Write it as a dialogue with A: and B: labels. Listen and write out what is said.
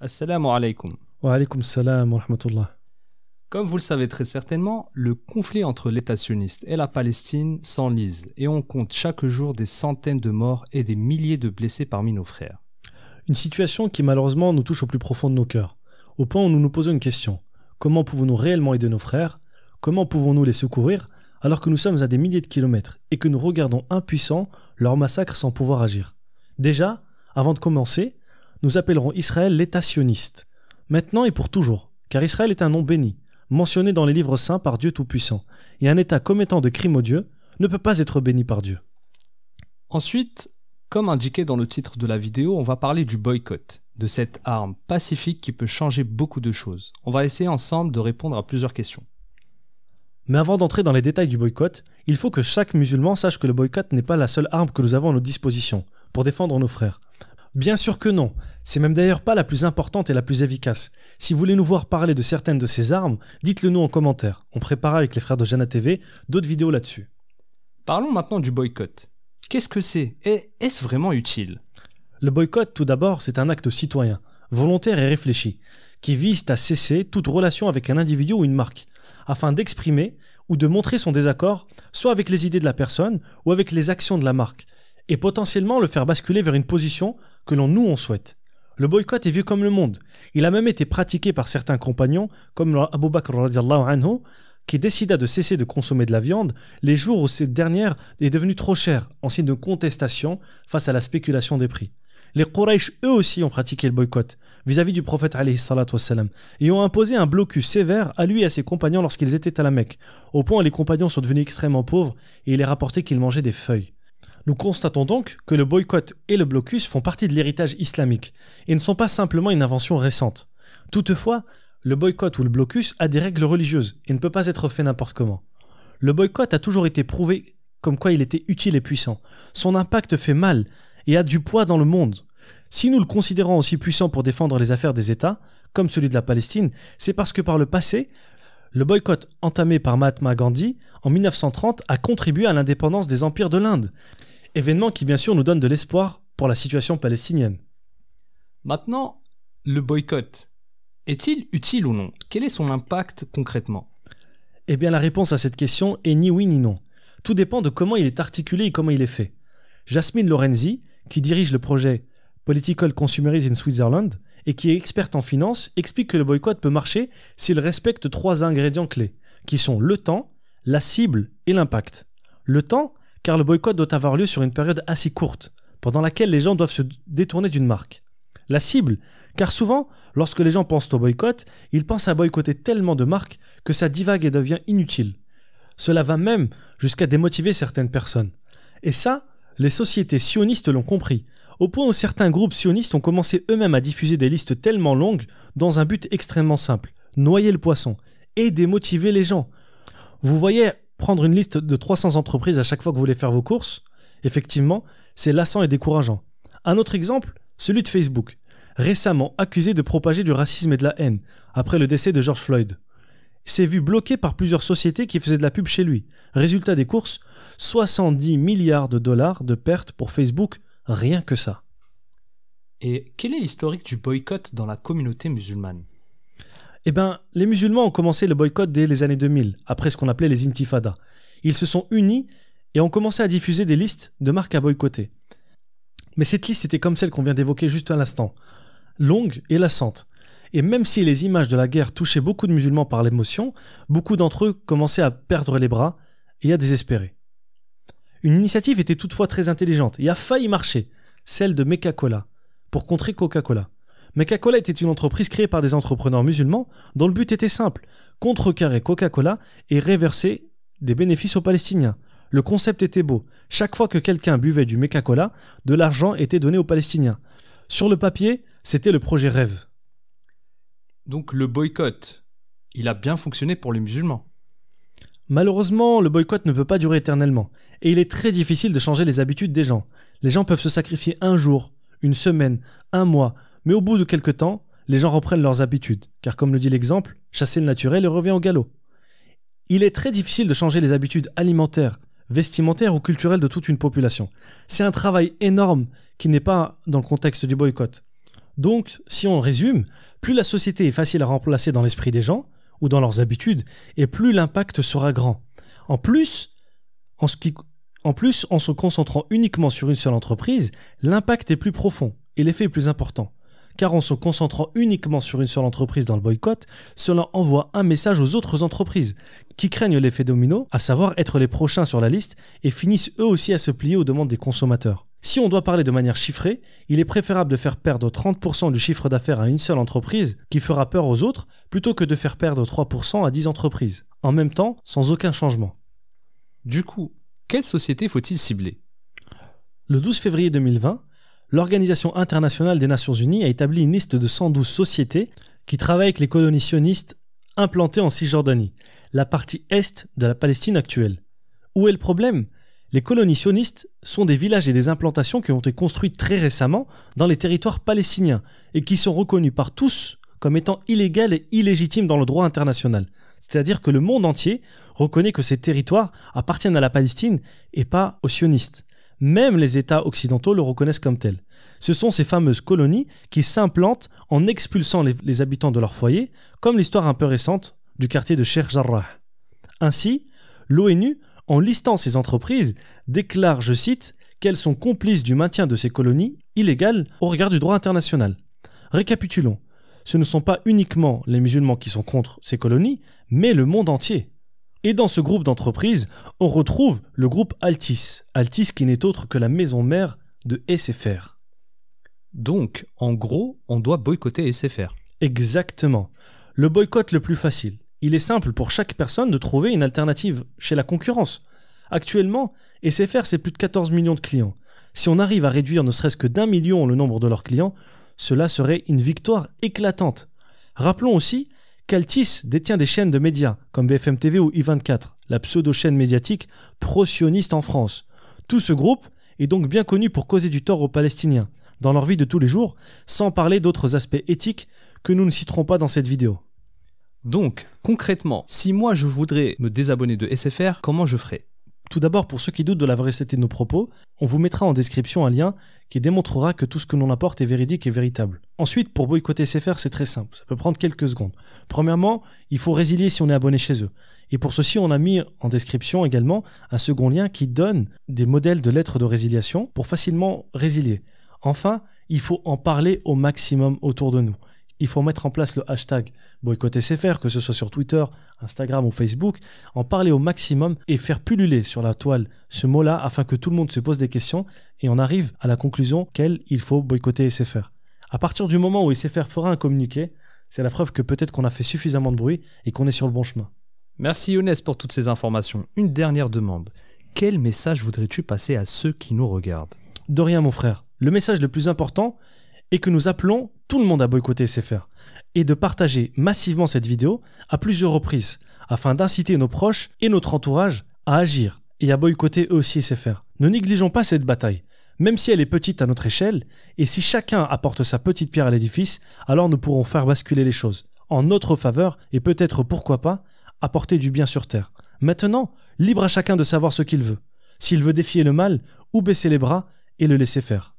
A: Assalamu alaikum.
B: Wa alaykoum salam wa rahmatullah.
A: Comme vous le savez très certainement, le conflit entre l'État sioniste et la Palestine s'enlise et on compte chaque jour des centaines de morts et des milliers de blessés parmi nos frères.
B: Une situation qui malheureusement nous touche au plus profond de nos cœurs, au point où nous nous posons une question. Comment pouvons-nous réellement aider nos frères? Comment pouvons-nous les secourir alors que nous sommes à des milliers de kilomètres et que nous regardons impuissants leur massacre sans pouvoir agir? Déjà, avant de commencer, nous appellerons Israël l'État sioniste. Maintenant et pour toujours, car Israël est un nom béni, mentionné dans les livres saints par Dieu Tout-Puissant, et un État commettant de crimes odieux ne peut pas être béni par Dieu.
A: Ensuite, comme indiqué dans le titre de la vidéo, on va parler du boycott, de cette arme pacifique qui peut changer beaucoup de choses. On va essayer ensemble de répondre à plusieurs questions.
B: Mais avant d'entrer dans les détails du boycott, il faut que chaque musulman sache que le boycott n'est pas la seule arme que nous avons à notre disposition pour défendre nos frères. Bien sûr que non, c'est même d'ailleurs pas la plus importante et la plus efficace. Si vous voulez nous voir parler de certaines de ces armes, dites-le nous en commentaire. On prépare avec les frères de Jana TV d'autres vidéos là-dessus.
A: Parlons maintenant du boycott. Qu'est-ce que c'est et est-ce vraiment utile?
B: Le boycott, tout d'abord, c'est un acte citoyen, volontaire et réfléchi, qui vise à cesser toute relation avec un individu ou une marque, afin d'exprimer ou de montrer son désaccord, soit avec les idées de la personne ou avec les actions de la marque, et potentiellement le faire basculer vers une position que on souhaite. Le boycott est vu comme le monde. Il a même été pratiqué par certains compagnons, comme Abu Bakr radiallahu anhu, qui décida de cesser de consommer de la viande les jours où cette dernière est devenue trop chère, en signe de contestation face à la spéculation des prix. Les Quraysh, eux aussi, ont pratiqué le boycott vis-à-vis du prophète alayhi salatu wassalam, et ont imposé un blocus sévère à lui et à ses compagnons lorsqu'ils étaient à la Mecque, au point où les compagnons sont devenus extrêmement pauvres et il est rapporté qu'ils mangeaient des feuilles. Nous constatons donc que le boycott et le blocus font partie de l'héritage islamique et ne sont pas simplement une invention récente. Toutefois, le boycott ou le blocus a des règles religieuses et ne peut pas être fait n'importe comment. Le boycott a toujours été prouvé comme quoi il était utile et puissant. Son impact fait mal et a du poids dans le monde. Si nous le considérons aussi puissant pour défendre les affaires des États, comme celui de la Palestine, c'est parce que par le passé, le boycott entamé par Mahatma Gandhi en 1930 a contribué à l'indépendance des empires de l'Inde. Événement qui bien sûr nous donne de l'espoir pour la situation palestinienne.
A: Maintenant, le boycott, est-il utile ou non? Quel est son impact concrètement?
B: Eh bien la réponse à cette question est ni oui ni non. Tout dépend de comment il est articulé et comment il est fait. Jasmine Lorenzi, qui dirige le projet Political Consumerism in Switzerland et qui est experte en finance, explique que le boycott peut marcher s'il respecte 3 ingrédients clés, qui sont le temps, la cible et l'impact. Le temps, car le boycott doit avoir lieu sur une période assez courte, pendant laquelle les gens doivent se détourner d'une marque. La cible, car souvent, lorsque les gens pensent au boycott, ils pensent à boycotter tellement de marques que ça divague et devient inutile. Cela va même jusqu'à démotiver certaines personnes. Et ça, les sociétés sionistes l'ont compris, au point où certains groupes sionistes ont commencé eux-mêmes à diffuser des listes tellement longues dans un but extrêmement simple, noyer le poisson et démotiver les gens. Vous voyez, prendre une liste de 300 entreprises à chaque fois que vous voulez faire vos courses, effectivement, c'est lassant et décourageant. Un autre exemple, celui de Facebook, récemment accusé de propager du racisme et de la haine, après le décès de George Floyd. S'est vu bloqué par plusieurs sociétés qui faisaient de la pub chez lui. Résultat des courses, 70 milliards de dollars de pertes pour Facebook, rien que ça.
A: Et quel est l'historique du boycott dans la communauté musulmane?
B: Eh bien, les musulmans ont commencé le boycott dès les années 2000, après ce qu'on appelait les intifadas. Ils se sont unis et ont commencé à diffuser des listes de marques à boycotter. Mais cette liste était comme celle qu'on vient d'évoquer juste à l'instant, longue et lassante. Et même si les images de la guerre touchaient beaucoup de musulmans par l'émotion, beaucoup d'entre eux commençaient à perdre les bras et à désespérer. Une initiative était toutefois très intelligente et a failli marcher, celle de Mecca-Cola, pour contrer Coca-Cola. Mecca-Cola était une entreprise créée par des entrepreneurs musulmans dont le but était simple, contrecarrer Coca-Cola et reverser des bénéfices aux Palestiniens. Le concept était beau. Chaque fois que quelqu'un buvait du Mecca-Cola, de l'argent était donné aux Palestiniens. Sur le papier, c'était le projet rêve.
A: Donc le boycott, il a bien fonctionné pour les musulmans.
B: Malheureusement, le boycott ne peut pas durer éternellement, et il est très difficile de changer les habitudes des gens. Les gens peuvent se sacrifier un jour, une semaine, un mois, mais au bout de quelque temps, les gens reprennent leurs habitudes, car comme le dit l'exemple, chasser le naturel et revient au galop. Il est très difficile de changer les habitudes alimentaires, vestimentaires ou culturelles de toute une population. C'est un travail énorme qui n'est pas dans le contexte du boycott. Donc, si on résume, plus la société est facile à remplacer dans l'esprit des gens ou dans leurs habitudes, et plus l'impact sera grand. En plus, en se concentrant uniquement sur une seule entreprise, l'impact est plus profond et l'effet est plus important. Car en se concentrant uniquement sur une seule entreprise dans le boycott, cela envoie un message aux autres entreprises qui craignent l'effet domino, à savoir être les prochains sur la liste et finissent eux aussi à se plier aux demandes des consommateurs. Si on doit parler de manière chiffrée, il est préférable de faire perdre 30% du chiffre d'affaires à une seule entreprise qui fera peur aux autres plutôt que de faire perdre 3% à 10 entreprises, en même temps sans aucun changement.
A: Du coup, quelle société faut-il cibler?
B: Le 12 février 2020, l'Organisation internationale des Nations Unies a établi une liste de 112 sociétés qui travaillent avec les colonies sionistes implantées en Cisjordanie, la partie est de la Palestine actuelle. Où est le problème? Les colonies sionistes sont des villages et des implantations qui ont été construites très récemment dans les territoires palestiniens et qui sont reconnus par tous comme étant illégales et illégitimes dans le droit international. C'est-à-dire que le monde entier reconnaît que ces territoires appartiennent à la Palestine et pas aux sionistes. Même les États occidentaux le reconnaissent comme tel. Ce sont ces fameuses colonies qui s'implantent en expulsant les habitants de leur foyer, comme l'histoire un peu récente du quartier de Sheikh Jarrah. Ainsi, l'ONU, en listant ces entreprises, déclare, je cite, qu'elles sont complices du maintien de ces colonies illégales au regard du droit international. Récapitulons. Ce ne sont pas uniquement les musulmans qui sont contre ces colonies, mais le monde entier. Et dans ce groupe d'entreprises, on retrouve le groupe Altis. Altis qui n'est autre que la maison mère de SFR.
A: Donc, en gros, on doit boycotter SFR.
B: Exactement. Le boycott le plus facile. Il est simple pour chaque personne de trouver une alternative chez la concurrence. Actuellement, SFR c'est plus de 14 millions de clients. Si on arrive à réduire ne serait-ce que d'1 million le nombre de leurs clients, cela serait une victoire éclatante. Rappelons aussi qu'Altis détient des chaînes de médias comme BFM TV ou I24, la pseudo-chaîne médiatique pro-sioniste en France. Tout ce groupe est donc bien connu pour causer du tort aux Palestiniens, dans leur vie de tous les jours, sans parler d'autres aspects éthiques que nous ne citerons pas dans cette vidéo.
A: Donc, concrètement, si moi je voudrais me désabonner de SFR, comment je ferais?
B: Tout d'abord, pour ceux qui doutent de la véracité de nos propos, on vous mettra en description un lien qui démontrera que tout ce que l'on apporte est véridique et véritable. Ensuite, pour boycotter SFR, c'est très simple, ça peut prendre quelques secondes. Premièrement, il faut résilier si on est abonné chez eux. Et pour ceci, on a mis en description également un second lien qui donne des modèles de lettres de résiliation pour facilement résilier. Enfin, il faut en parler au maximum autour de nous. Il faut mettre en place le hashtag #BoycottSFR, que ce soit sur Twitter, Instagram ou Facebook, en parler au maximum et faire pulluler sur la toile ce mot-là afin que tout le monde se pose des questions et on arrive à la conclusion qu'il faut boycotter SFR. À partir du moment où SFR fera un communiqué, c'est la preuve que peut-être qu'on a fait suffisamment de bruit et qu'on est sur le bon chemin.
A: Merci Younes pour toutes ces informations. Une dernière demande. Quel message voudrais-tu passer à ceux qui nous regardent?
B: De rien mon frère. Le message le plus important est que nous appelons tout le monde à boycotter SFR et de partager massivement cette vidéo à plusieurs reprises afin d'inciter nos proches et notre entourage à agir et à boycotter eux aussi SFR. Ne négligeons pas cette bataille, même si elle est petite à notre échelle, et si chacun apporte sa petite pierre à l'édifice, alors nous pourrons faire basculer les choses en notre faveur et peut-être, pourquoi pas, apporter du bien sur terre. Maintenant, libre à chacun de savoir ce qu'il veut, s'il veut défier le mal ou baisser les bras et le laisser faire.